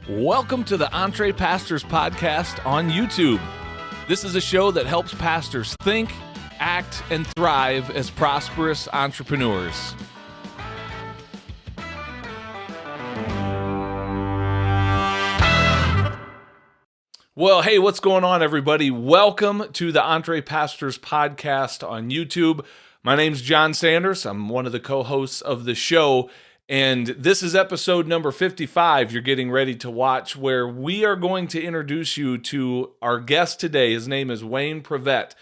Welcome to the Entre Pastors podcast on YouTube. This is a show that helps pastors think, act, and thrive as prosperous entrepreneurs. Well, hey, what's going on, everybody? Welcome to the Entre Pastors podcast on YouTube. My name's John Sanders. I'm one of the co-hosts of the show, and this is episode number 55 you're getting ready to watch, where we are going to introduce you to our guest today. His name is Wayne Prevett,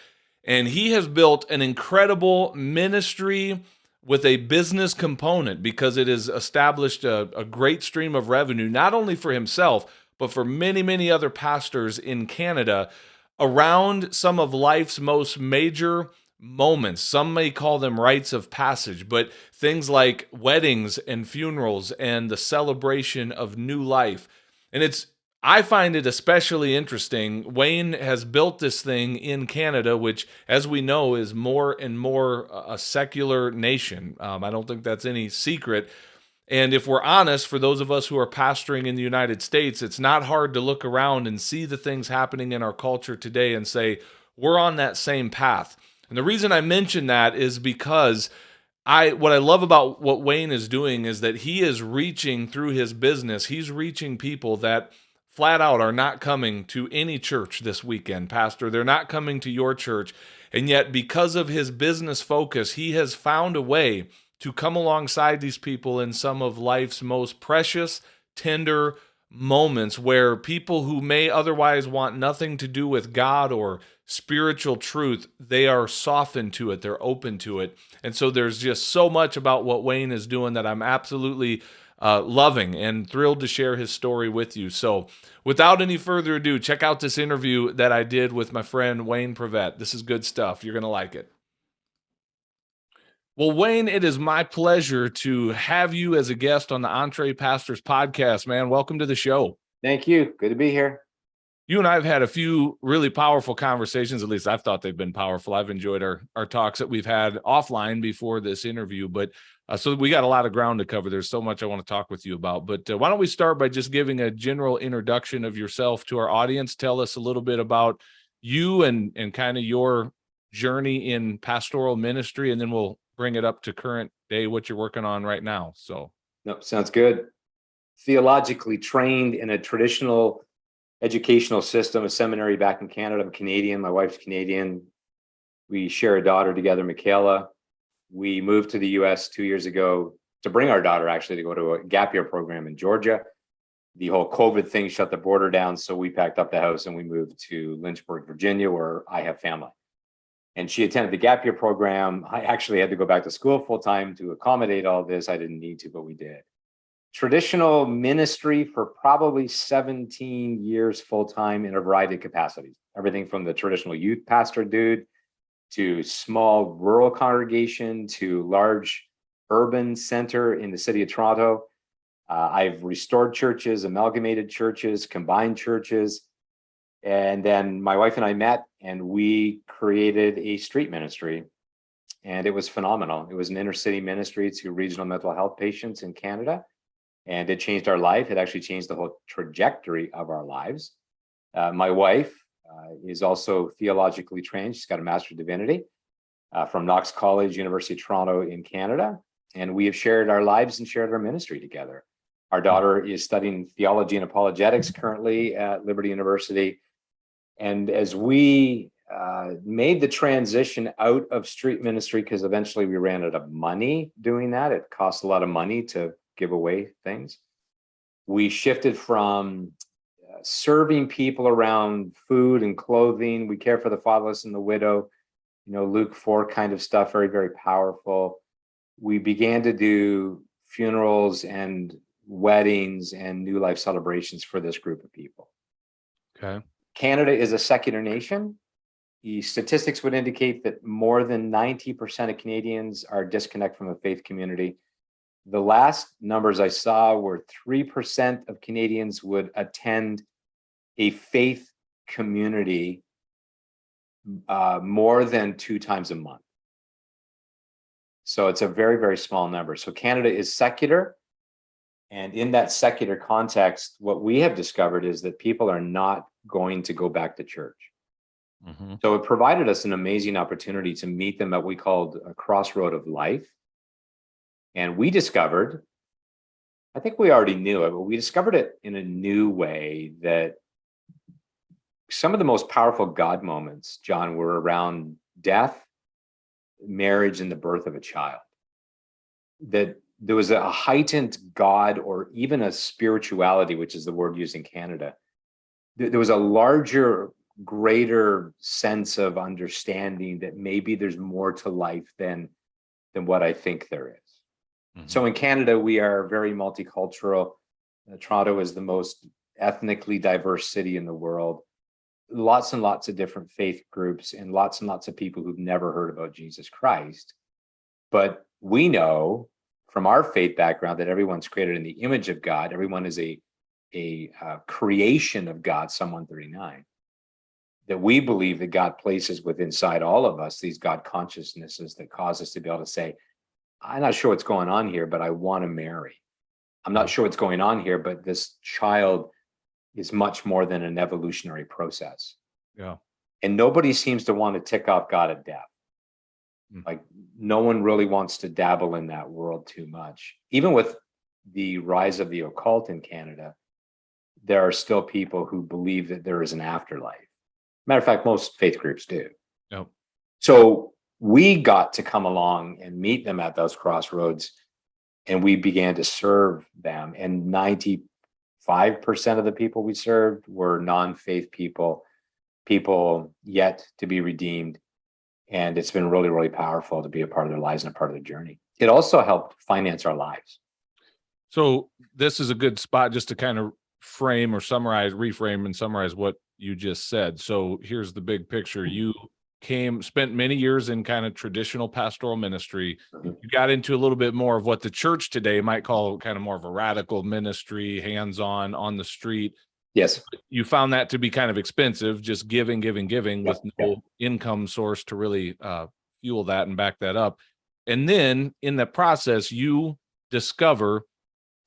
and he has built an incredible ministry with a business component because it has established a great stream of revenue, not only for himself, but for many, many other pastors in Canada around some of life's most major moments. Some may call them rites of passage, but things like weddings and funerals and the celebration of new life. And I find it especially interesting. Wayne has built this thing in Canada, which, as we know, is more and more a secular nation. I don't think that's any secret. And if we're honest, for those of us who are pastoring in the United States, it's not hard to look around and see the things happening in our culture today and say, we're on that same path. And the reason I mention that is because what I love about what Wayne is doing is that he is reaching through his business. He's reaching people that flat out are not coming to any church this weekend, Pastor. They're not coming to your church. And yet, because of his business focus, he has found a way to come alongside these people in some of life's most precious, tender moments where people who may otherwise want nothing to do with God or spiritual truth, they are softened to it, they're open to it. And so there's just so much about what Wayne is doing that I'm absolutely loving and thrilled to share his story with you. So without any further ado, check out this interview that I did with my friend Wayne Prevett. This is good stuff. You're going to like it. Well, Wayne, it is my pleasure to have you as a guest on the Entre Pastors podcast, man. Welcome to the show. Thank you. Good to be here. You and I have had a few really powerful conversations. At least I've thought they've been powerful. I've enjoyed our talks that we've had offline before this interview, but so we got a lot of ground to cover. There's so much I want to talk with you about, but why don't we start by just giving a general introduction of yourself to our audience? Tell us a little bit about you and kind of your journey in pastoral ministry, and then we'll bring it up to current day, what you're working on right now. So, nope, sounds good. Theologically trained in a traditional educational system, a seminary back in Canada. I'm Canadian. My wife's Canadian. We share a daughter together, Michaela. We moved to the US 2 years ago to bring our daughter actually to go to a gap year program in Georgia. The whole COVID thing shut the border down. So we packed up the house and we moved to Lynchburg, Virginia, where I have family. And she attended the gap year program. I actually had to go back to school full time to accommodate all this. I didn't need to, but we did. Traditional ministry for probably 17 years full time in a variety of capacities. Everything from the traditional youth pastor dude to small rural congregation to large urban center in the city of Toronto. I've restored churches, amalgamated churches, combined churches. And then my wife and I met and we created a street ministry, and it was phenomenal. It was an inner city ministry to regional mental health patients in Canada, and it changed our life. It actually changed the whole trajectory of our lives. My wife is also theologically trained. She's got a Master of Divinity from Knox College, University of Toronto in Canada, and we have shared our lives and shared our ministry together. Our daughter is studying theology and apologetics currently at Liberty University. And as we made the transition out of street ministry, because eventually we ran out of money doing that, it costs a lot of money to give away things. We shifted from serving people around food and clothing. We care for the fatherless and the widow, Luke 4 kind of stuff, very, very powerful. We began to do funerals and weddings and new life celebrations for this group of people. Okay. Canada is a secular nation. The statistics would indicate that more than 90% of Canadians are disconnected from the faith community. The last numbers I saw were 3% of Canadians would attend a faith community more than 2 times a month. So it's a very, very small number. So Canada is secular. And in that secular context, what we have discovered is that people are not going to go back to church. Mm-hmm. So it provided us an amazing opportunity to meet them at what we called a crossroad of life. And we discovered, I think we already knew it, but we discovered it in a new way, that some of the most powerful God moments, John, were around death, marriage, and the birth of a child. That there was a heightened God, or even a spirituality, which is the word used in Canada. There was a larger, greater sense of understanding that maybe there's more to life than what I think there is. Mm-hmm. So in Canada, we are very multicultural. Toronto is the most ethnically diverse city in the world. Lots and lots of different faith groups, and lots of people who've never heard about Jesus Christ. But we know from our faith background that everyone's created in the image of God. Everyone is a creation of God, Psalm 139. That we believe that God places within inside all of us these God consciousnesses that cause us to be able to say, I'm not sure what's going on here, but I want to marry. I'm not sure what's going on here, but this child is much more than an evolutionary process. Yeah. And nobody seems to want to tick off God at death. Like, no one really wants to dabble in that world too much. Even with the rise of the occult in Canada, there are still people who believe that there is an afterlife. Matter of fact, most faith groups do. Yep. So we got to come along and meet them at those crossroads, and we began to serve them. And 95% of the people we served were non-faith people yet to be redeemed. And it's been really, really powerful to be a part of their lives and a part of their journey. It also helped finance our lives. So this is a good spot just to kind of reframe and summarize what you just said. So here's the big picture. You spent many years in kind of traditional pastoral ministry. Mm-hmm. You got into a little bit more of what the church today might call kind of more of a radical ministry, hands-on, on the street. Yes. You found that to be kind of expensive, just giving with no income source to really fuel that and back that up. And then in the process, you discover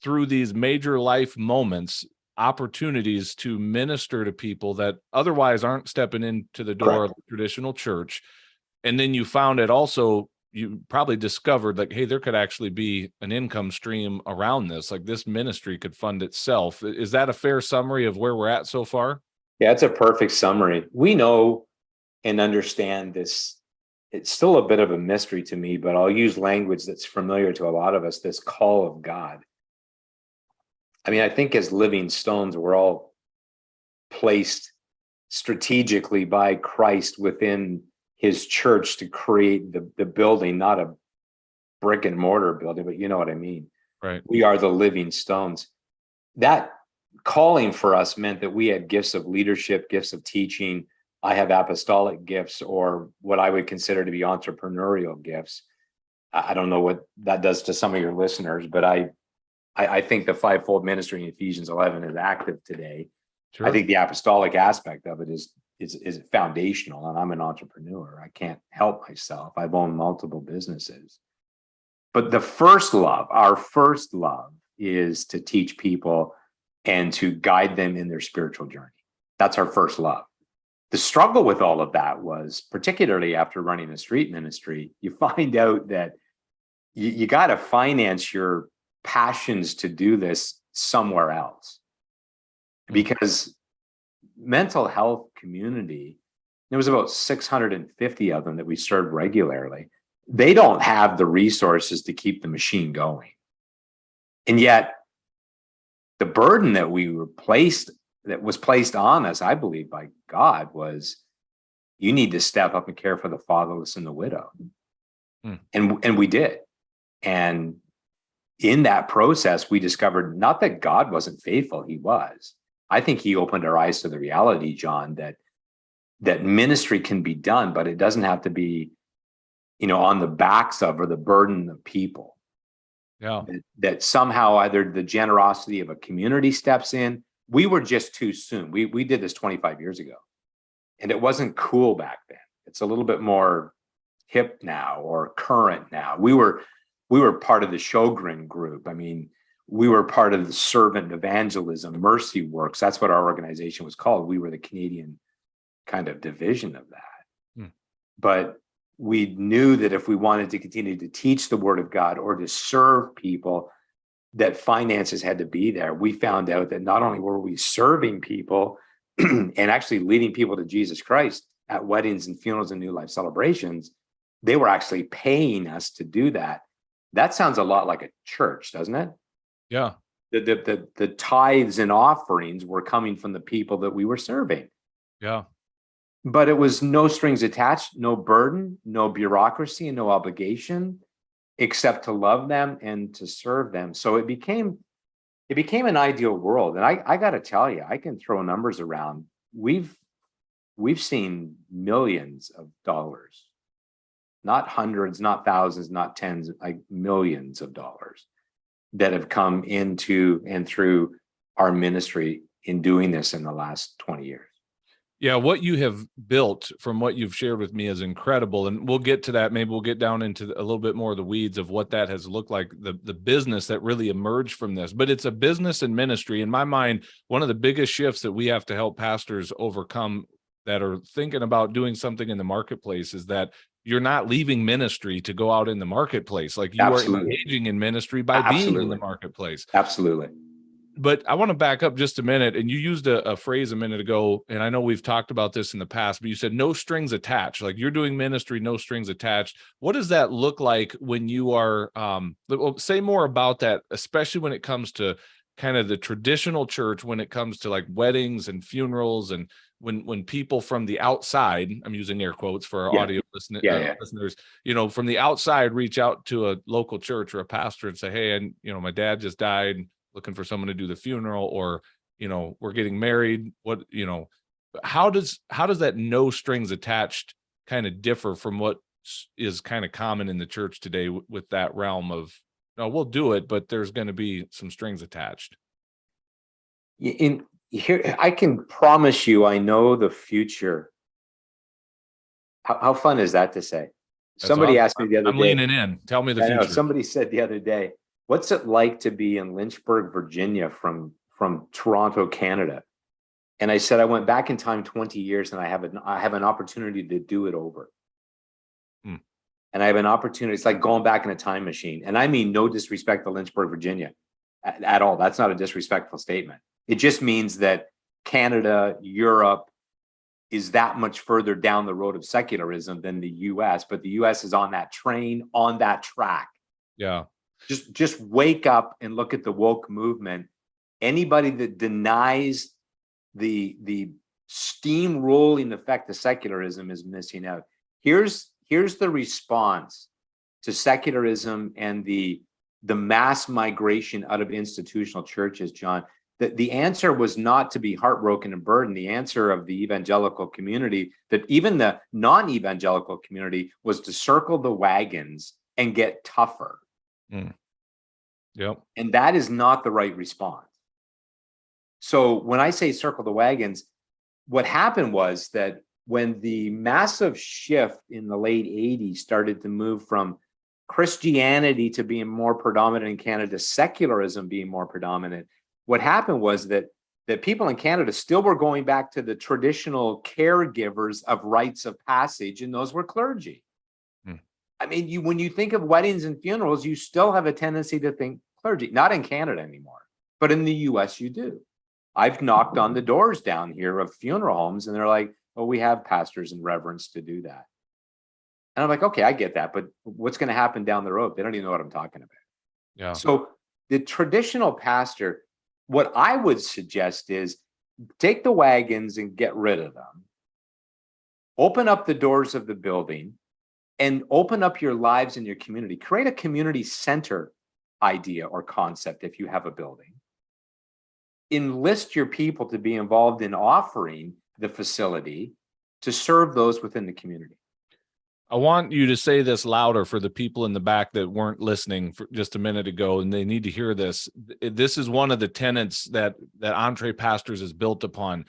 through these major life moments, opportunities to minister to people that otherwise aren't stepping into the door of the traditional church. And then you found it also, you probably discovered like, hey, there could actually be an income stream around this. Like, this ministry could fund itself. Is that a fair summary of where we're at so far? Yeah, it's a perfect summary. We know and understand this. It's still a bit of a mystery to me, but I'll use language that's familiar to a lot of us, this call of God. I mean, I think as living stones, we're all placed strategically by Christ within his church to create the building, not a brick and mortar building, but you know what I mean. Right. We are the living stones. That calling for us meant that we had gifts of leadership, gifts of teaching. I have apostolic gifts, or what I would consider to be entrepreneurial gifts. I don't know what that does to some of your listeners, but I think the fivefold ministry in Ephesians 11 is active today. Sure. I think the apostolic aspect of it is foundational, and I'm an entrepreneur. I can't help myself. I've owned multiple businesses. But the first love, our first love, is to teach people and to guide them in their spiritual journey. That's our first love. The struggle with all of that was, particularly after running a street ministry, you find out that you got to finance your passions to do this somewhere else. Because mental health community, there was about 650 of them that we served regularly. They don't have the resources to keep the machine going. And yet the burden that was placed on us, I believe, by God, was you need to step up and care for the fatherless and the widow. And we did. And in that process, we discovered not that God wasn't faithful, he was. I think he opened our eyes to the reality, John, that ministry can be done, but it doesn't have to be, on the backs of or the burden of people. Yeah. That somehow either the generosity of a community steps in. We were just too soon. We did this 25 years ago, and it wasn't cool back then. It's a little bit more hip now, or current now. We were part of the Sjogren group. I mean, we were part of the servant evangelism, mercy works. That's what our organization was called. We were the Canadian kind of division of that. But we knew that if we wanted to continue to teach the word of God or to serve people, that finances had to be there. We found out that not only were we serving people and actually leading people to Jesus Christ at weddings and funerals and new life celebrations, they were actually paying us to do that. That sounds a lot like a church, doesn't it? Yeah. The tithes and offerings were coming from the people that we were serving. Yeah. But it was no strings attached, no burden, no bureaucracy, and no obligation, except to love them and to serve them. So it became an ideal world. And I got to tell you, I can throw numbers around. We've seen millions of dollars, not hundreds, not thousands, not tens, like millions of dollars that have come into and through our ministry in doing this in the last 20 years. Yeah, what you have built from what you've shared with me is incredible. And we'll get to that. Maybe we'll get down into a little bit more of the weeds of what that has looked like, the business that really emerged from this. But it's a business and ministry. In my mind, one of the biggest shifts that we have to help pastors overcome that are thinking about doing something in the marketplace is that you're not leaving ministry to go out in the marketplace. Like you are engaging in ministry by being in the marketplace. Absolutely. But I want to back up just a minute. And you used a phrase a minute ago, and I know we've talked about this in the past, but you said no strings attached. Like you're doing ministry, no strings attached. What does that look like when you are, say more about that, especially when it comes to kind of the traditional church, when it comes to like weddings and funerals, and when people from the outside, I'm using air quotes for our audio listeners, from the outside reach out to a local church or a pastor and say, hey, and my dad just died, looking for someone to do the funeral, or we're getting married. How does that no strings attached kind of differ from what is kind of common in the church today with that realm of, no, we'll do it, but there's going to be some strings attached? In here, I can promise you, I know the future. How fun is that to say? Somebody asked me the other day. I'm leaning in. Tell me the future. Somebody said the other day, what's it like to be in Lynchburg, Virginia from Toronto, Canada? And I said, I went back in time 20 years and I have an opportunity to do it over. And I have an opportunity. It's like going back in a time machine. And I mean, no disrespect to Lynchburg, Virginia at all. That's not a disrespectful statement. It just means that Canada, Europe is that much further down the road of secularism than the US, but the US is on that train, on that track. Yeah. Just wake up and look at the woke movement. Anybody that denies the steamrolling effect of secularism is missing out. Here's the response to secularism and the mass migration out of institutional churches, John. The answer was not to be heartbroken and burdened. The answer of the evangelical community, that even the non-evangelical community, was to circle the wagons and get tougher. Yep. And that is not the right response. So when I say circle the wagons, what happened was that when the massive shift in the late 80s started to move from Christianity to being more predominant in Canada, secularism being more predominant, what happened was that people in Canada still were going back to the traditional caregivers of rites of passage, and those were clergy. I mean, when you think of weddings and funerals, you still have a tendency to think clergy. Not in Canada anymore, but in the US you do. I've knocked on the doors down here of funeral homes, and they're like, "Oh, we have pastors and reverends to do that." And I'm like, "Okay, I get that, but what's going to happen down the road?" They don't even know what I'm talking about. Yeah. So the traditional pastor, what I would suggest is take the wagons and get rid of them. Open up the doors of the building and open up your lives in your community. Create a community center idea or concept if you have a building. Enlist your people to be involved in offering the facility to serve those within the community. I want you to say this louder for the people in the back that weren't listening for just a minute ago, and they need to hear this. This is one of the tenets that Entre Pastors is built upon.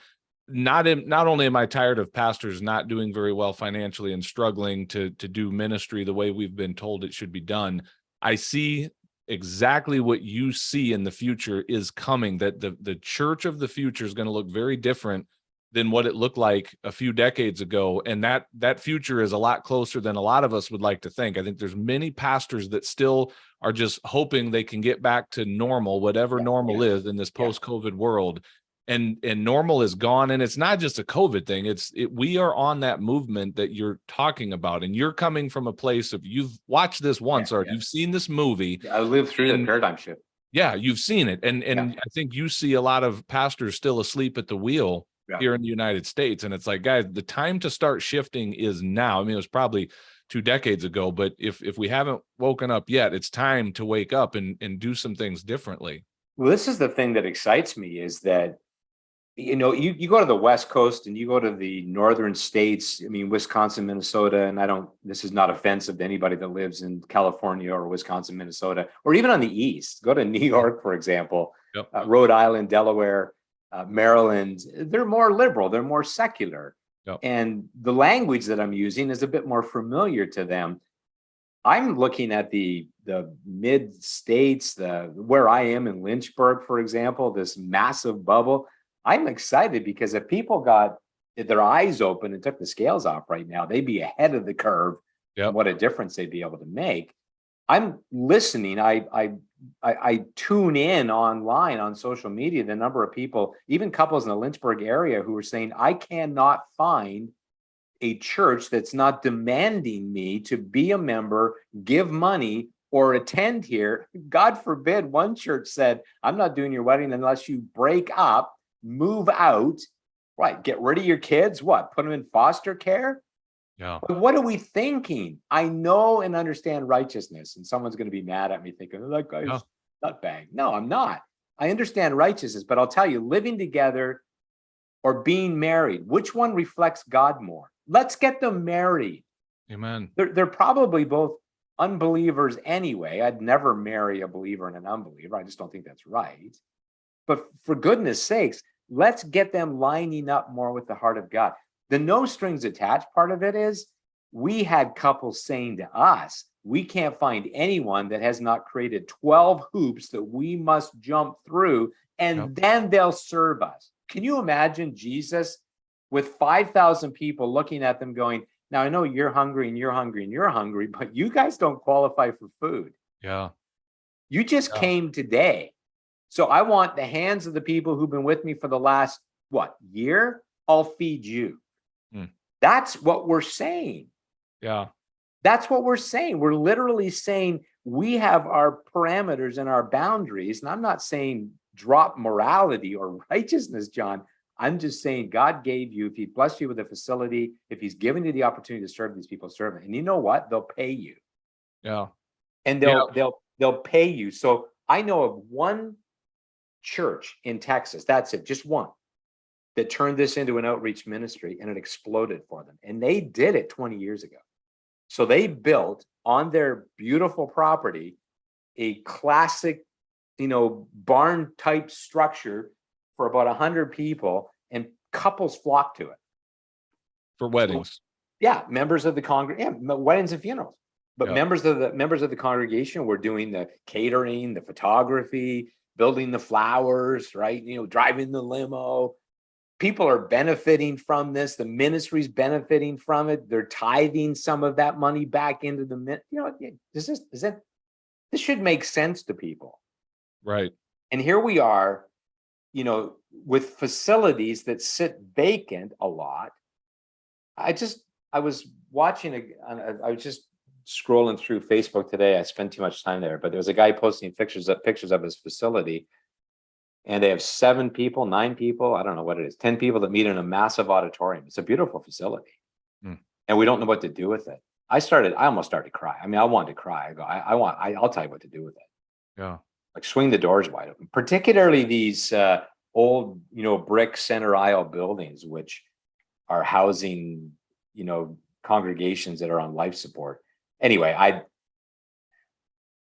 Not only am I tired of pastors not doing very well financially and struggling to do ministry the way we've been told it should be done, I see exactly what you see in the future is coming, that the church of the future is going to look very different than what it looked like a few decades ago. And that future is a lot closer than a lot of us would like to think. I think there's many pastors that still are just hoping they can get back to normal, whatever normal is in this post-COVID world. And normal is gone. And it's not just a COVID thing. We are on that movement that you're talking about. And you're coming from a place of, you've watched this once, or you've seen this movie. I lived through the paradigm shift. Yeah, you've seen it. And I think you see a lot of pastors still asleep at the wheel here in the United States. And it's like, guys, the time to start shifting is now. I mean, it was probably 2 decades ago, but if we haven't woken up yet, it's time to wake up and do some things differently. Well, this is the thing that excites me, is that, you go to the West Coast and you go to the northern states. I mean, Wisconsin, Minnesota, and this is not offensive to anybody that lives in California or Wisconsin, Minnesota, or even on the East. Go to New York, for example, Rhode Island, Delaware, Maryland. They're more liberal, they're more secular. And the language that I'm using is a bit more familiar to them. I'm looking at the mid states, where I am in Lynchburg, for example, this massive bubble. I'm excited because if people got their eyes open and took the scales off right now, they'd be ahead of the curve. What a difference they'd be able to make. I'm listening. I tune in online on social media, the number of people, even couples in the Lynchburg area, who are saying, I cannot find a church that's not demanding me to be a member, give money, or attend here. God forbid, one church said, I'm not doing your wedding unless you break up, move out, right? Get rid of your kids, put them in foster care? But what are we thinking? I know and understand righteousness, and someone's going to be mad at me thinking, oh, that guy's nutbag. No, I'm not. I understand righteousness, but I'll tell you, living together or being married, which one reflects God more? Let's get them married. Amen. They're probably both unbelievers anyway. I'd never marry a believer and an unbeliever. I just don't think that's right. But for goodness sakes, let's get them lining up more with the heart of God. The no strings attached part of it is, we had couples saying to us, we can't find anyone that has not created 12 hoops that we must jump through, and then they'll serve us. Can you imagine Jesus with 5,000 people looking at them going, now I know you're hungry and you're hungry and you're hungry, but you guys don't qualify for food. You just came today. So I want the hands of the people who've been with me for the last, year? I'll feed you. That's what we're saying. That's what we're saying. We're literally saying we have our parameters and our boundaries. And I'm not saying drop morality or righteousness, John. I'm just saying God gave you, if he blessed you with a facility, if he's given you the opportunity to serve these people, serve it. And you know what? They'll pay you. And they'll pay you. So I know of one church in Texas, that's it, just one, that turned this into an outreach ministry, and it exploded for them. And they did it 20 years ago. So they built on their beautiful property a classic, barn type structure for about 100 people, and couples flocked to it for weddings. So, members of the congregation, weddings and funerals. But members of the congregation were doing the catering, the photography, building the flowers, right? Driving the limo. People are benefiting from this. The ministry's benefiting from it. They're tithing some of that money back into the this should make sense to people. Right. And here we are, with facilities that sit vacant a lot. I was watching I was just scrolling through Facebook today. I spent too much time there, but there was a guy posting pictures of his facility, and they have 7 people, 9 people, I don't know what it is, 10 people that meet in a massive auditorium. It's a beautiful facility, and we don't know what to do with it. I almost started to cry. I mean, I wanted to cry. I go, I'll tell you what to do with it. Like, swing the doors wide open, particularly these old, brick center aisle buildings, which are housing, congregations that are on life support. Anyway,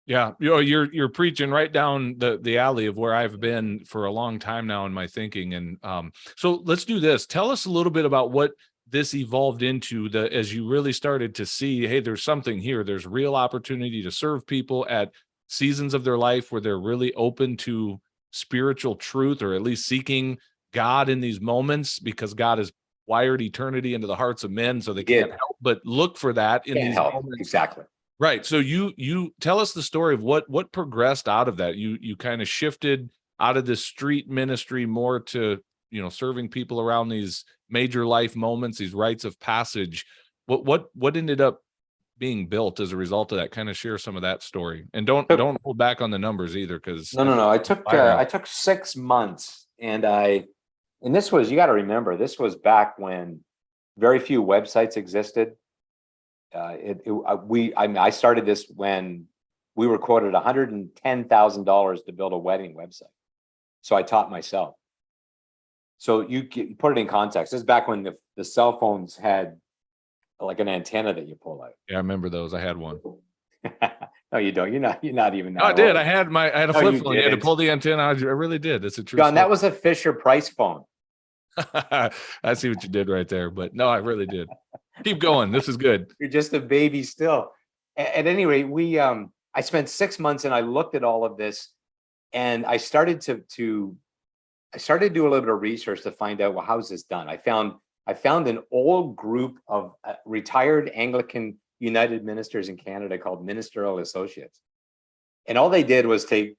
you're preaching right down the alley of where I've been for a long time now in my thinking. And so let's do this. Tell us a little bit about what this evolved into, as you really started to see, hey, there's something here. There's real opportunity to serve people at seasons of their life where they're really open to spiritual truth, or at least seeking God in these moments, because God has wired eternity into the hearts of men, so they He can't did. help but look for that in Can't these help. moments. Exactly. Right. So you tell us the story of what progressed out of that. You kind of shifted out of this street ministry more to, serving people around these major life moments, these rites of passage. What ended up being built as a result of that? Kind of share some of that story, and don't hold back on the numbers either, because No. I inspiring. took 6 months, and this was, you got to remember, this was back when very few websites existed. I started this when we were quoted $110,000 to build a wedding website. So I taught myself. So you put it in context. This is back when the cell phones had like an antenna that you pull out. Yeah, I remember those. I had one. No, you don't. You're not even No, I that did. old. I had a No, flip you phone. You had to didn't. pull the antenna out. I really did. That's a true John, story. that was a Fisher Price phone. I see what you did right there, but no, I really did. Keep going. This is good. You're just a baby still. At any rate, I spent 6 months and I looked at all of this, and I started to do a little bit of research to find out, well, how's this done? I found an old group of retired Anglican United Ministers in Canada called Ministerial Associates. And all they did was take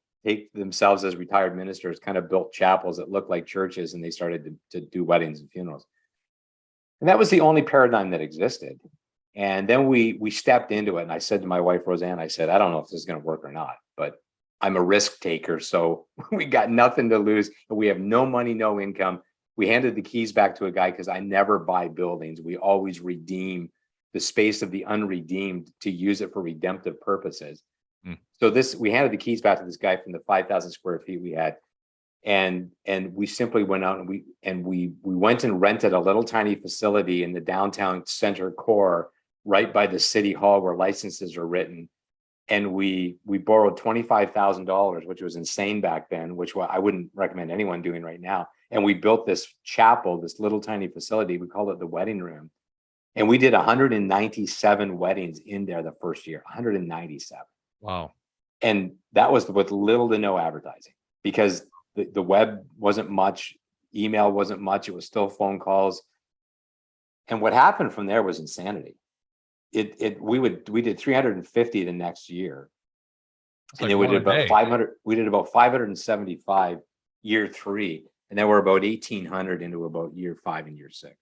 themselves as retired ministers, kind of built chapels that looked like churches, and they started to do weddings and funerals. And that was the only paradigm that existed. And then we stepped into it. And I said to my wife, Rosanne, I said, I don't know if this is going to work or not, but I'm a risk taker. So we got nothing to lose. We have no money, no income. We handed the keys back to a guy, because I never buy buildings. We always redeem the space of the unredeemed to use it for redemptive purposes. So we handed the keys back to this guy from the 5,000 square feet we had. And we simply went out and we went and rented a little tiny facility in the downtown center core, right by the city hall where licenses are written. And we borrowed $25,000, which was insane back then, which I wouldn't recommend anyone doing right now. And we built this chapel, this little tiny facility. We called it the wedding room. And we did 197 weddings in there the first year, 197. Wow. And that was with little to no advertising, because the web wasn't much, email wasn't much. It was still phone calls. And what happened from there was insanity. We did 350 the next year. And then we did about 500. We did about 575 year 3. And then we're about 1,800 into about year 5 and year 6.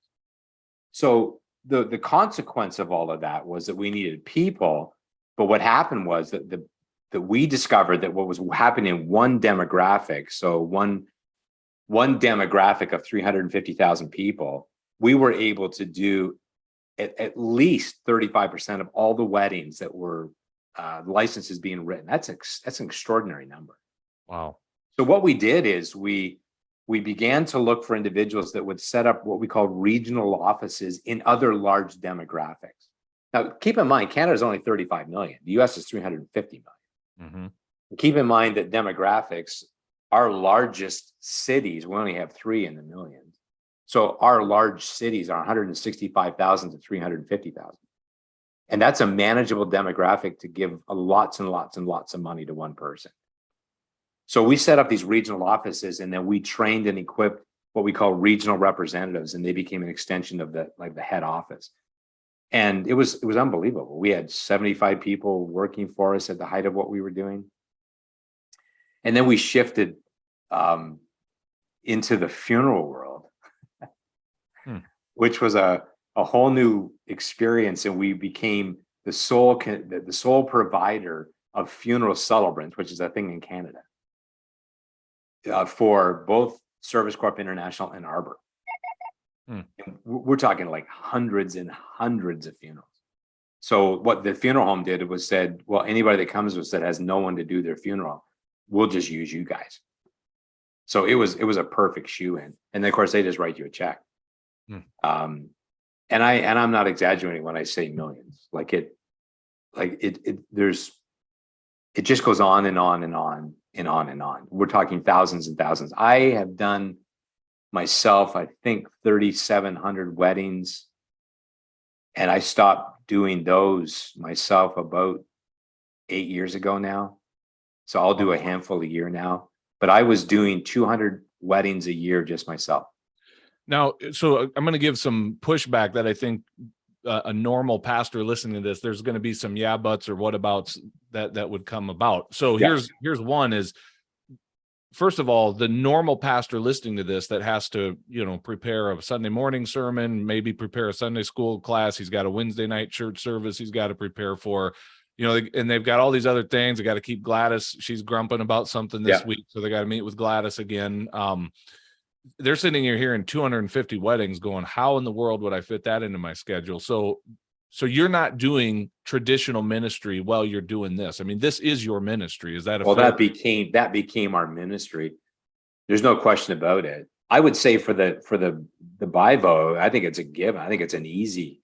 So the consequence of all of that was that we needed people. But what happened was that we discovered that what was happening in one demographic, so one demographic of 350,000 people, we were able to do at least 35% of all the weddings that were licenses being written. That's an extraordinary number. Wow. So what we did is we began to look for individuals that would set up what we call regional offices in other large demographics. Now, keep in mind, Canada is only 35 million. The US is 350 million. Mm-hmm. Keep in mind that demographics, our largest cities, we only have 3 in the millions. So our large cities are 165,000 to 350,000. And that's a manageable demographic to give lots and lots and lots of money to one person. So we set up these regional offices, and then we trained and equipped what we call regional representatives, and they became an extension of the head office. And it was unbelievable. We had 75 people working for us at the height of what we were doing. And then we shifted into the funeral world, which was a whole new experience. And we became the sole provider of funeral celebrants, which is a thing in Canada, for both Service Corp International and Arbor. And we're talking like hundreds and hundreds of funerals. So what the funeral home did was said, well, anybody that comes to us that has no one to do their funeral, we'll just use you guys. So it was a perfect shoe-in. And then of course they just write you a check. And I'm not exaggerating when I say millions. It just goes on and on and on and on and on. We're talking thousands and thousands. I have done myself, I think 3,700 weddings. And I stopped doing those myself about 8 years ago now. So I'll do a handful a year now, but I was doing 200 weddings a year just myself. Now, so I'm going to give some pushback that I think a normal pastor listening to this, there's going to be some yeah buts or what abouts that would come about. So here's one is, first of all, the normal pastor listening to this that has to, prepare a Sunday morning sermon, maybe prepare a Sunday school class. He's got a Wednesday night church service he's got to prepare for, and they've got all these other things. They got to keep Gladys. She's grumping about something this week, so they got to meet with Gladys again. They're sitting here hearing 250 weddings going, how in the world would I fit that into my schedule? So you're not doing traditional ministry while you're doing this. I mean, this is your ministry. Is that that became our ministry. There's no question about it. I would say for the Bivo, I think it's a given. I think it's an easy.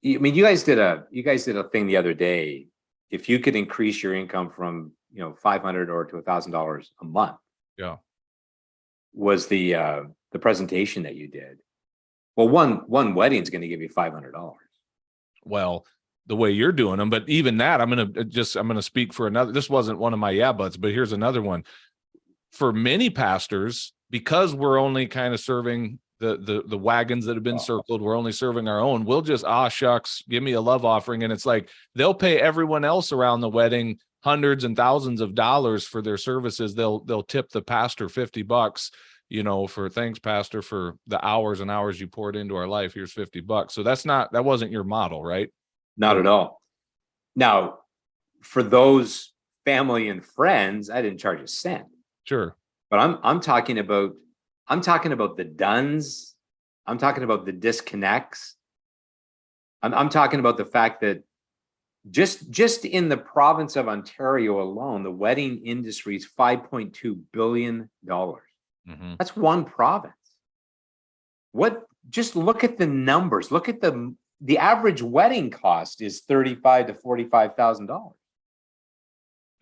I mean, you guys did a thing the other day. If you could increase your income from $500 or to $1,000 a month. Yeah. Was the presentation that you did. Well, one wedding is going to give you $500. Well, the way you're doing them, but even that, I'm going to speak for another. This wasn't one of my yeah buts, but here's another one. For many pastors, because we're only kind of serving the wagons that have been circled, we're only serving our own. We'll just, shucks, give me a love offering. And it's like, they'll pay everyone else around the wedding hundreds and thousands of dollars for their services. They'll tip the pastor $50, for thanks, pastor, for the hours and hours you poured into our life. Here's $50. So that wasn't your model, right? Not at all. Now, for those family and friends, I didn't charge a cent. Sure. But I'm talking about the duns. I'm talking about the disconnects. I'm talking about the fact that just in the province of Ontario alone, the wedding industry is $5.2 billion. Mm-hmm. That's one province. Just look at the numbers. Look at the average wedding cost is $35,000 to $45,000.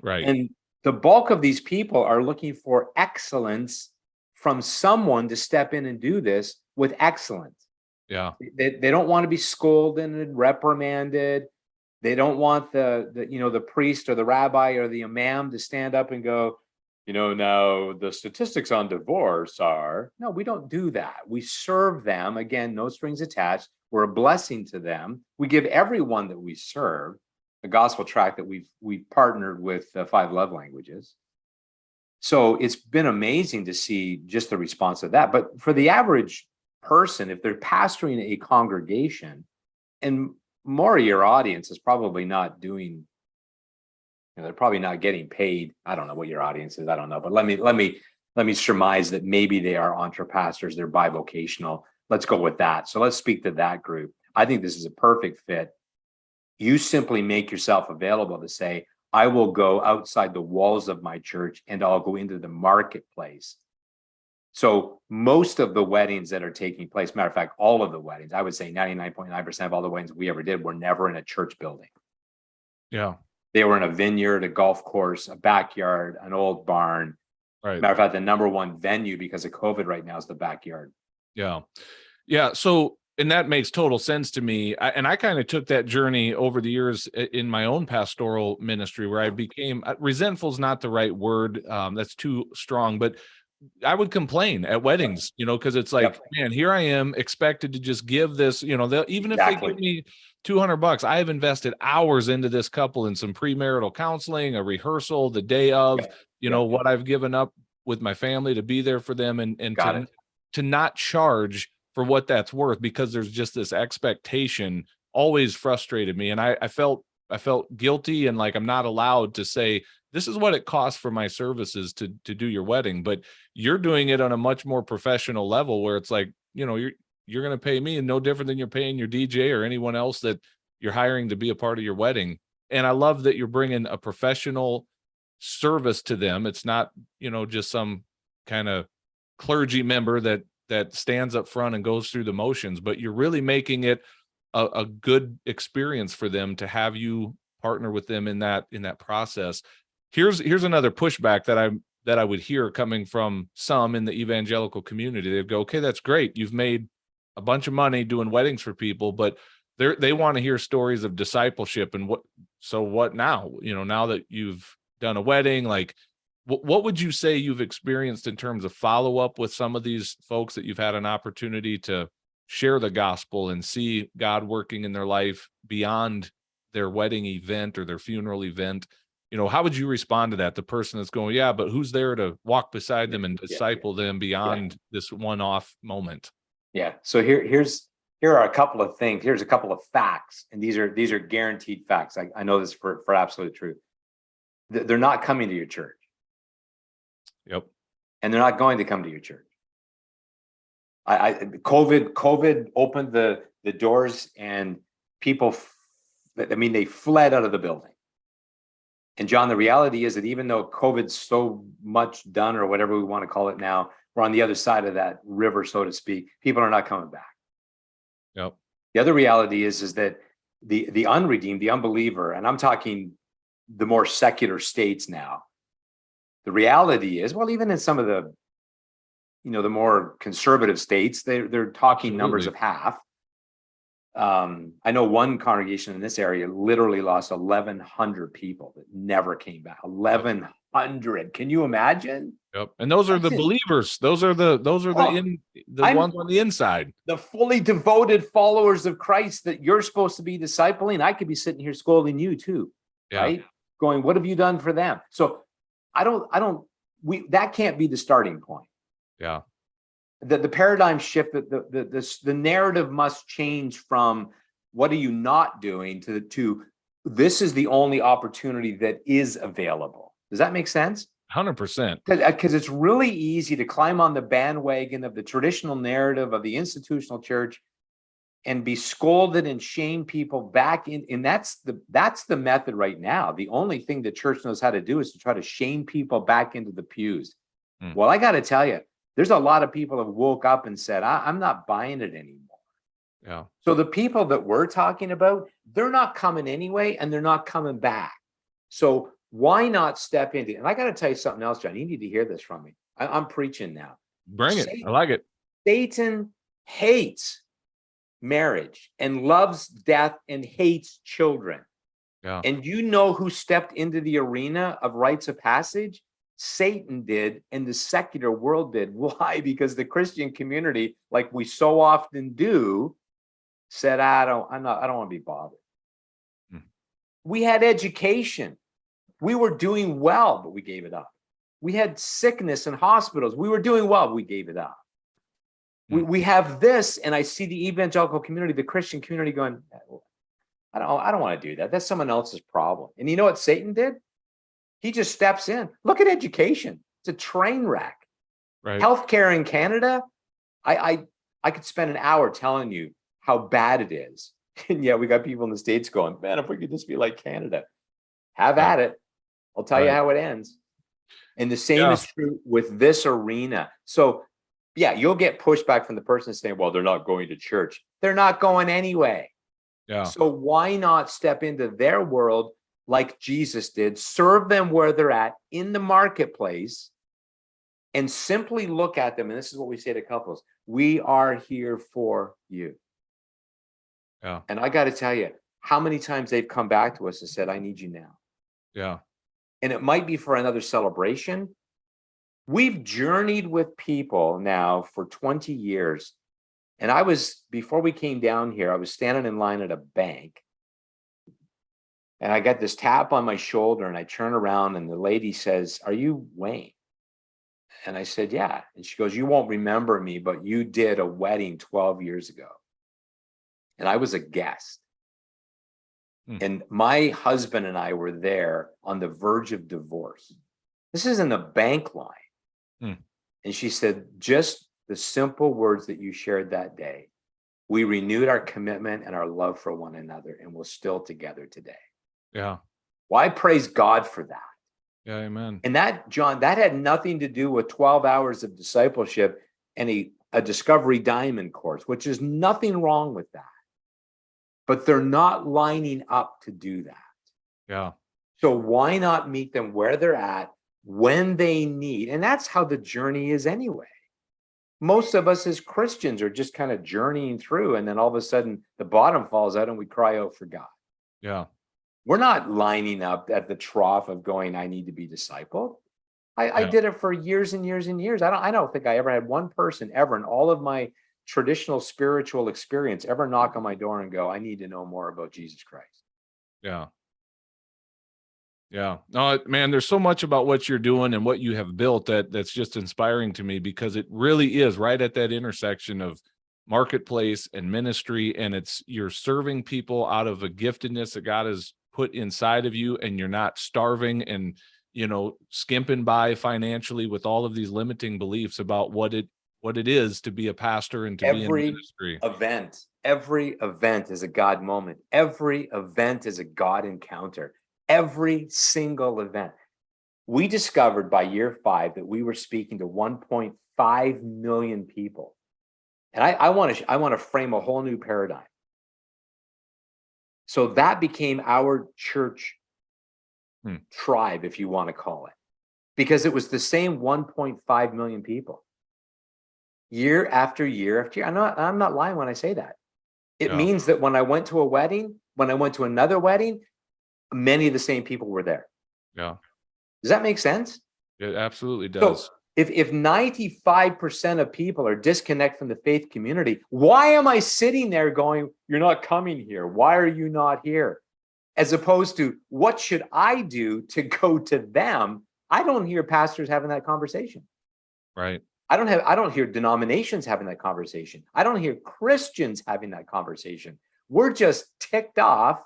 Right. And the bulk of these people are looking for excellence from someone to step in and do this with excellence. Yeah. They don't want to be scolded and reprimanded. They don't want the priest or the rabbi or the imam to stand up and go, now the statistics on divorce are. No, we don't do that. We serve them. Again, no strings attached. We're a blessing to them. We give everyone that we serve a gospel tract that we've partnered with 5 Love Languages. So it's been amazing to see just the response of that. But for the average person, if they're pastoring a congregation, and more of your audience is probably not doing, they're probably not getting paid. I don't know what your audience is. I don't know, but let me surmise that maybe they are entre pastors. They're bivocational. Let's go with that. So let's speak to that group. I think this is a perfect fit. You simply make yourself available to say, I will go outside the walls of my church and I'll go into the marketplace. So most of the weddings that are taking place, matter of fact, all of the weddings, I would say 99.9% of all the weddings we ever did were never in a church building. Yeah. They were in a vineyard, a golf course, a backyard, an old barn. Right. Matter of fact, the number one venue because of COVID right now is the backyard. Yeah. Yeah. So, and that makes total sense to me. I kind of took that journey over the years in my own pastoral ministry where I became resentful is not the right word. That's too strong, but I would complain at weddings, because it's like, man, here I am expected to just give this, even if they give me $200, I have invested hours into this couple in some premarital counseling, a rehearsal, the day of, what I've given up with my family to be there for them and to not charge for what that's worth because there's just this expectation always frustrated me. And I felt guilty and like I'm not allowed to say, this is what it costs for my services to do your wedding, but you're doing it on a much more professional level where it's like, you're going to pay me and no different than you're paying your DJ or anyone else that you're hiring to be a part of your wedding. And I love that you're bringing a professional service to them. It's not, just some kind of clergy member that stands up front and goes through the motions, but you're really making it a good experience for them to have you partner with them in that process. Here's another pushback that I would hear coming from some in the evangelical community. They'd go, okay, that's great. You've made a bunch of money doing weddings for people, but they want to hear stories of discipleship and what now, now that you've done a wedding. Like, what would you say you've experienced in terms of follow up with some of these folks that you've had an opportunity to share the gospel and see God working in their life beyond their wedding event or their funeral event? How would you respond to that? The person that's going, yeah, but who's there to walk beside them and disciple them beyond this one-off moment? Yeah. So here are a couple of things. Here's a couple of facts, and these are guaranteed facts. I know this for absolute truth. They're not coming to your church. Yep. And they're not going to come to your church. COVID opened the doors, and people, they fled out of the building. And John, the reality is that even though COVID's so much done, or whatever we want to call it now, we're on the other side of that river, so to speak. People are not coming back. Yep. The other reality is that the unredeemed, the unbeliever, and I'm talking the more secular states now. The reality is, well, even in some of the, the more conservative states, they're talking numbers of half. I know one congregation in this area literally lost 1,100 people that never came back. 1,100. Can you imagine? Yep. And those are the believers. Those are the ones on the inside. The fully devoted followers of Christ that you're supposed to be discipling. I could be sitting here scolding you too, right? Going, what have you done for them? So that can't be the starting point. Yeah. The paradigm shift, the narrative must change from what are you not doing to this is the only opportunity that is available. Does that make sense? 100%. Because it's really easy to climb on the bandwagon of the traditional narrative of the institutional church and be scolded and shame people back in. And that's the method right now. The only thing the church knows how to do is to try to shame people back into the pews. Well, I got to tell you, there's a lot of people that woke up and said, I'm not buying it anymore. Yeah. So the people that we're talking about, they're not coming anyway, and they're not coming back. So why not step into it? And I got to tell you something else, John. You need to hear this from me. I'm preaching now. Bring it. I like it. Satan hates marriage and loves death and hates children. Yeah. And you know who stepped into the arena of rites of passage? Satan did, and the secular world did. Why? Because the Christian community, like we so often do, said, I don't want to be bothered. We had education. We were doing well, but we gave it up. We had sickness in hospitals. We were doing well, but we gave it up. We have this, and I see the evangelical community, the Christian community going, I don't want to do that. That's someone else's problem. And you know what Satan did? He just steps in. Look at education. It's a train wreck. Right. Healthcare in Canada, I could spend an hour telling you how bad it is. And yet we got people in the States going, man, if we could just be like Canada, have at it. I'll tell you how it ends. And the same is true with this arena. So yeah, you'll get pushback from the person saying, well, they're not going to church. They're not going anyway. Yeah. So why not step into their world like Jesus did, serve them where they're at in the marketplace, and simply look at them. And this is what we say to couples. We are here for you. Yeah. And I got to tell you, how many times they've come back to us and said, I need you now. Yeah. And it might be for another celebration. We've journeyed with people now for 20 years. And before we came down here, I was standing in line at a bank. And I got this tap on my shoulder, and I turn around, and the lady says, are you Wayne? And I said, yeah. And she goes, you won't remember me, but you did a wedding 12 years ago. And I was a guest. And my husband and I were there on the verge of divorce. This is in the bank line. And she said, just the simple words that you shared that day, we renewed our commitment and our love for one another, and we're still together today. Yeah. Well, I praise God for that. Yeah, amen. And that, John, that had nothing to do with 12 hours of discipleship and a Discovery Diamond course, which is nothing wrong with that. But they're not lining up to do that. Yeah. So why not meet them where they're at when they need? And that's how the journey is anyway. Most of us as Christians are just kind of journeying through, and then all of a sudden the bottom falls out and we cry out for God. Yeah. We're not lining up at the trough of going, I need to be discipled. I did it for years and years and years. I don't think I ever had one person ever in all of my traditional spiritual experience ever knock on my door and go, I need to know more about Jesus Christ. Yeah. Yeah. No, man, there's so much about what you're doing and what you have built that's just inspiring to me, because it really is right at that intersection of marketplace and ministry. And you're serving people out of a giftedness that God has put inside of you, and you're not starving and, skimping by financially with all of these limiting beliefs about what it is to be a pastor and to be in ministry. Every event is a God moment. Every event is a God encounter. Every single event. We discovered by year 5 that we were speaking to 1.5 million people. And I want to frame a whole new paradigm. So that became our church tribe, if you want to call it, because it was the same 1.5 million people. Year after year after year. I'm not lying when I say that. It means that when I went to a wedding, when I went to another wedding, many of the same people were there. Yeah. Does that make sense? It absolutely does. So if 95% of people are disconnected from the faith community, why am I sitting there going, you're not coming here? Why are you not here? As opposed to, what should I do to go to them? I don't hear pastors having that conversation. Right. I don't hear denominations having that conversation. I don't hear Christians having that conversation. We're just ticked off.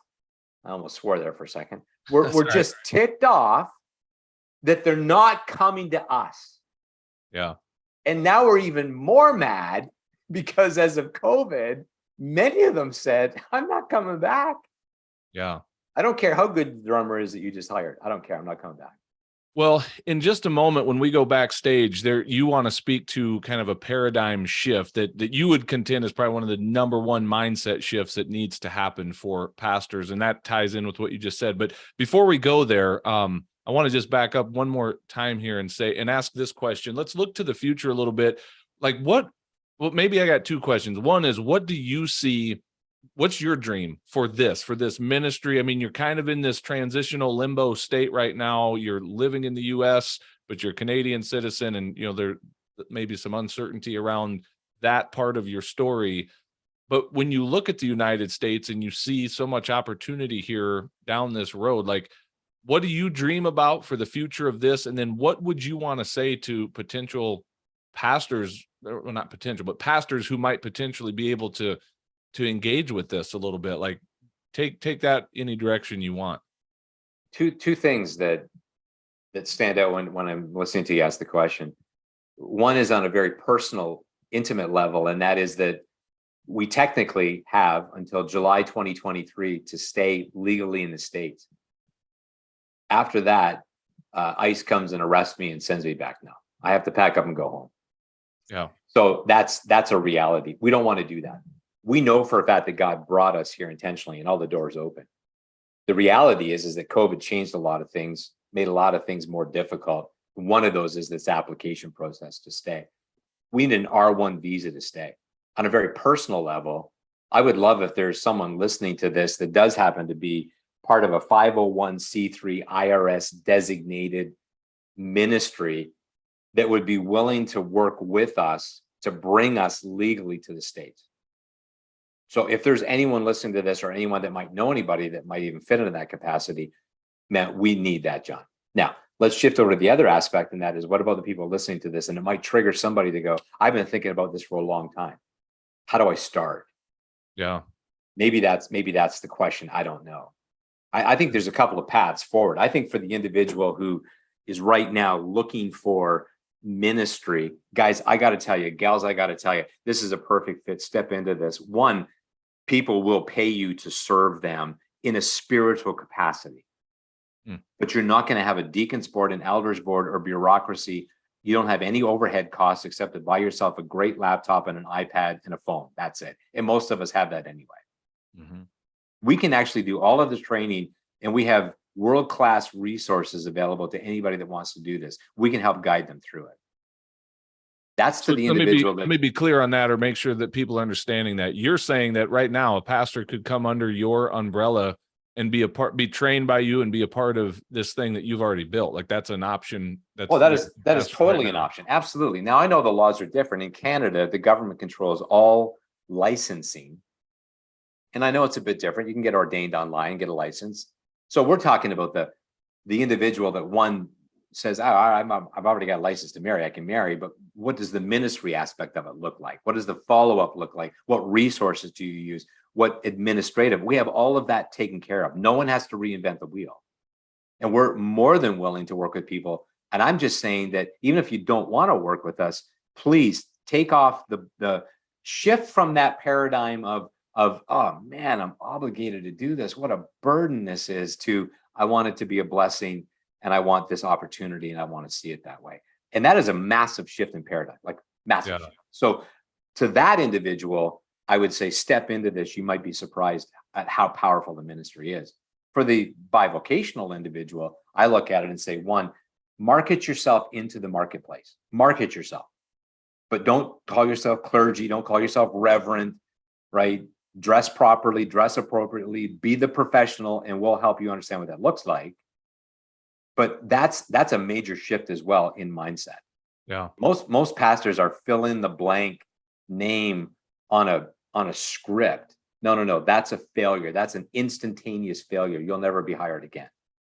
I almost swore there for a second. We're just ticked off that they're not coming to us. Yeah. And now we're even more mad because as of COVID, many of them said, I'm not coming back. Yeah. I don't care how good the drummer is that you just hired. I don't care. I'm not coming back. Well, in just a moment, when we go backstage there, you want to speak to kind of a paradigm shift that you would contend is probably one of the number one mindset shifts that needs to happen for pastors. And that ties in with what you just said. But before we go there, I want to just back up one more time here and ask this question. Let's look to the future a little bit. Like well, maybe I got two questions. One is, what do you see? What's your dream for this ministry? I mean, you're kind of in this transitional limbo state right now. You're living in the US, but you're a Canadian citizen, and there may be some uncertainty around that part of your story. But when you look at the United States and you see so much opportunity here down this road, like, what do you dream about for the future of this? And then what would you want to say to potential pastors, well, not potential, but pastors who might potentially be able to engage with this a little bit? Like, take that any direction you want. Two things that stand out when I'm listening to you ask the question. One is on a very personal, intimate level, and that is that we technically have until July 2023 to stay legally in the States. After that, ICE comes and arrests me and sends me back now. I have to pack up and go home. Yeah. So that's a reality. We don't want to do that. We know for a fact that God brought us here intentionally and all the doors open. The reality is that COVID changed a lot of things, made a lot of things more difficult. One of those is this application process to stay. We need an R1 visa to stay. On a very personal level, I would love if there's someone listening to this that does happen to be part of a 501c3 IRS designated ministry that would be willing to work with us to bring us legally to the States. So if there's anyone listening to this or anyone that might know anybody that might even fit into that capacity, man, we need that, John. Now, let's shift over to the other aspect, and that is, what about the people listening to this? And it might trigger somebody to go, I've been thinking about this for a long time. How do I start? Yeah. Maybe that's the question. I don't know. I think there's a couple of paths forward. I think for the individual who is right now looking for ministry, guys, I got to tell you, gals, I got to tell you, this is a perfect fit. Step into this. One, people will pay you to serve them in a spiritual capacity, but you're not going to have a deacon's board, an elders board, or bureaucracy. You don't have any overhead costs except to buy yourself a great laptop and an iPad and a phone. That's it. And most of us have that anyway. Mm-hmm. We can actually do all of this training, and we have world-class resources available to anybody that wants to do this. We can help guide them through it. That's to the individual. Let me be clear on that, or make sure that people are understanding that. You're saying that right now a pastor could come under your umbrella and be trained by you and be a part of this thing that you've already built. Like that's an option. That is totally an option. Absolutely. Now I know the laws are different. In Canada, the government controls all licensing. And I know it's a bit different. You can get ordained online, get a license. So we're talking about the individual that one says, oh, I've already got a license to marry. I can marry. But what does the ministry aspect of it look like? What does the follow-up look like? What resources do you use? What administrative? We have all of that taken care of. No one has to reinvent the wheel. And we're more than willing to work with people. And I'm just saying that even if you don't want to work with us, please take off the shift from that paradigm of, oh man, I'm obligated to do this. What a burden this is, to I want it to be a blessing and I want this opportunity and I want to see it that way. And that is a massive shift in paradigm, like massive. Yeah. So to that individual, I would say step into this. You might be surprised at how powerful the ministry is. For the bivocational individual, I look at it and say, one, market yourself into the marketplace. Market yourself. But don't call yourself clergy. Don't call yourself reverend, right? Dress properly, dress appropriately, be the professional, and we'll help you understand what that looks like. But that's a major shift as well in mindset. Yeah. Most pastors are fill in the blank name on a script. No. That's a failure. That's an instantaneous failure. You'll never be hired again.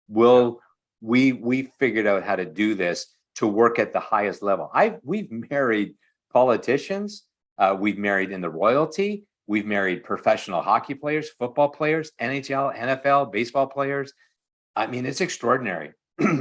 We figured out how to do this to work at the highest level. We've married politicians. We've married in the royalty. We've married professional hockey players, football players, NHL, NFL, baseball players. I mean, it's extraordinary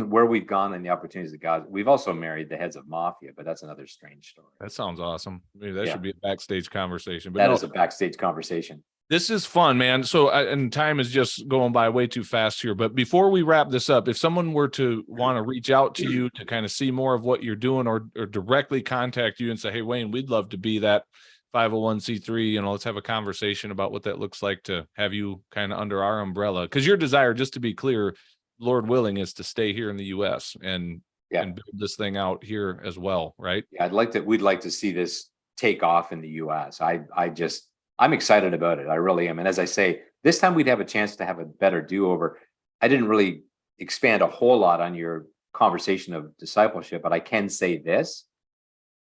where we've gone and the opportunities that God. We've also married the heads of mafia, but that's another strange story. That sounds awesome. Maybe that should be a backstage conversation. But that is a backstage conversation. This is fun, man. So, and time is just going by way too fast here. But before we wrap this up, if someone were to want to reach out to you to kind of see more of what you're doing, or directly contact you and say, hey, Wayne, we'd love to be that 501c3, let's have a conversation about what that looks like to have you kind of under our umbrella. Because your desire, just to be clear, Lord willing, is to stay here in the U.S. and build this thing out here as well, right? Yeah, we'd like to see this take off in the U.S. I'm excited about it. I really am. And as I say, this time we'd have a chance to have a better do-over. I didn't really expand a whole lot on your conversation of discipleship, but I can say this,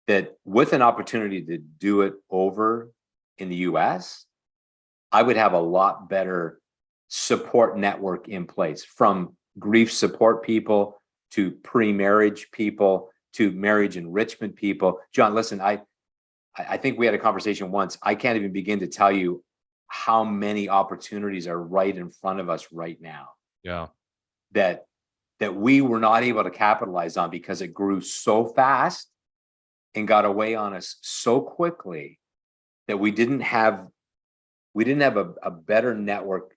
that with an opportunity to do it over in the US, I would have a lot better support network in place, from grief support people to pre-marriage people to marriage enrichment people. John, listen, I think we had a conversation once. I can't even begin to tell you how many opportunities are right in front of us right now. Yeah. That we were not able to capitalize on because it grew so fast and got away on us so quickly that we didn't have a better network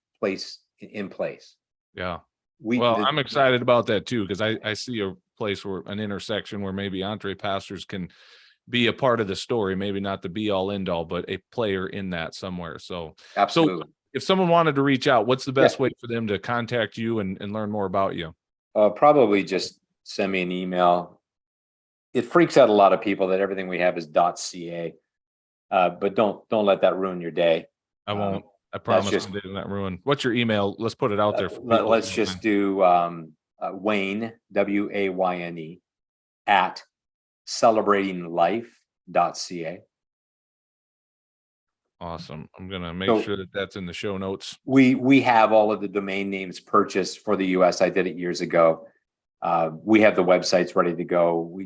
in place. Yeah. I'm excited about that too, because I see a place where an intersection where maybe Entre pastors can be a part of the story, maybe not the be all end all, but a player in that somewhere. So absolutely. So if someone wanted to reach out, what's the best way for them to contact you and learn more about you? Probably just send me an email. It freaks out a lot of people that everything we have is .ca, but don't let that ruin your day. I won't. I promise I'm not ruin. What's your email? Let's put it out there. Let's just do Wayne, WAYNE, at celebratinglife.ca. Awesome. I'm going to make sure that that's in the show notes. We have all of the domain names purchased for the US. I did it years ago. We have the websites ready to go.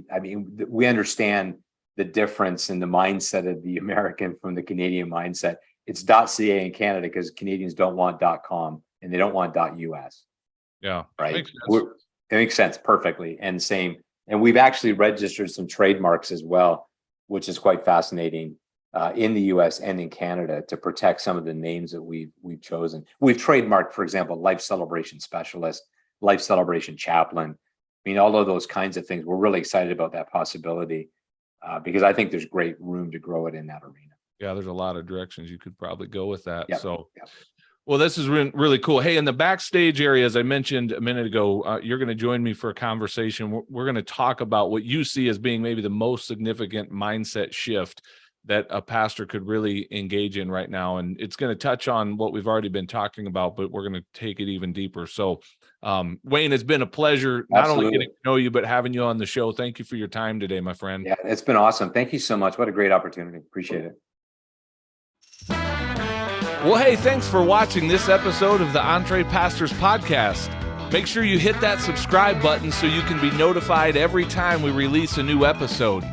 We understand the difference in the mindset of the American from the Canadian mindset. It's .ca in Canada because Canadians don't want .com and they don't want .us. Yeah. Right. It makes sense perfectly. And we've actually registered some trademarks as well, which is quite fascinating, in the US and in Canada, to protect some of the names that we've chosen. We've trademarked, for example, life celebration specialist, life celebration chaplain. All of those kinds of things. We're really excited about that possibility because I think there's great room to grow it in that arena. Yeah, there's a lot of directions you could probably go with that. Yep. So, well, this is really cool. Hey, in the backstage area, as I mentioned a minute ago, you're going to join me for a conversation. We're going to talk about what you see as being maybe the most significant mindset shift that a pastor could really engage in right now. And it's going to touch on what we've already been talking about, but we're going to take it even deeper. So, Wayne, it's been a pleasure not only getting to know you, but having you on the show. Thank you for your time today, my friend. Yeah, it's been awesome. Thank you so much. What a great opportunity. Appreciate it. Well, hey, thanks for watching this episode of the Entre Pastors Podcast. Make sure you hit that subscribe button so you can be notified every time we release a new episode.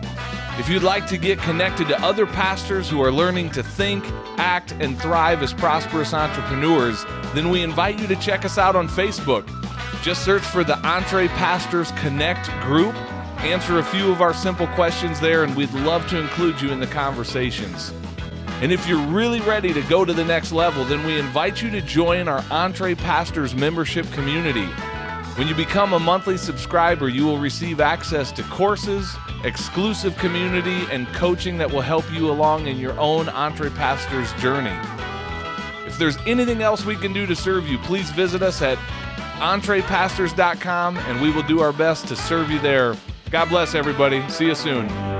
If you'd like to get connected to other pastors who are learning to think, act, and thrive as prosperous entrepreneurs, then we invite you to check us out on Facebook. Just search for the Entre Pastors Connect group, answer a few of our simple questions there, and we'd love to include you in the conversations. And if you're really ready to go to the next level, then we invite you to join our Entre Pastors membership community. When you become a monthly subscriber, you will receive access to courses, exclusive community, and coaching that will help you along in your own Entre Pastors journey. If there's anything else we can do to serve you, please visit us at entrepastors.com, and we will do our best to serve you there. God bless everybody. See you soon.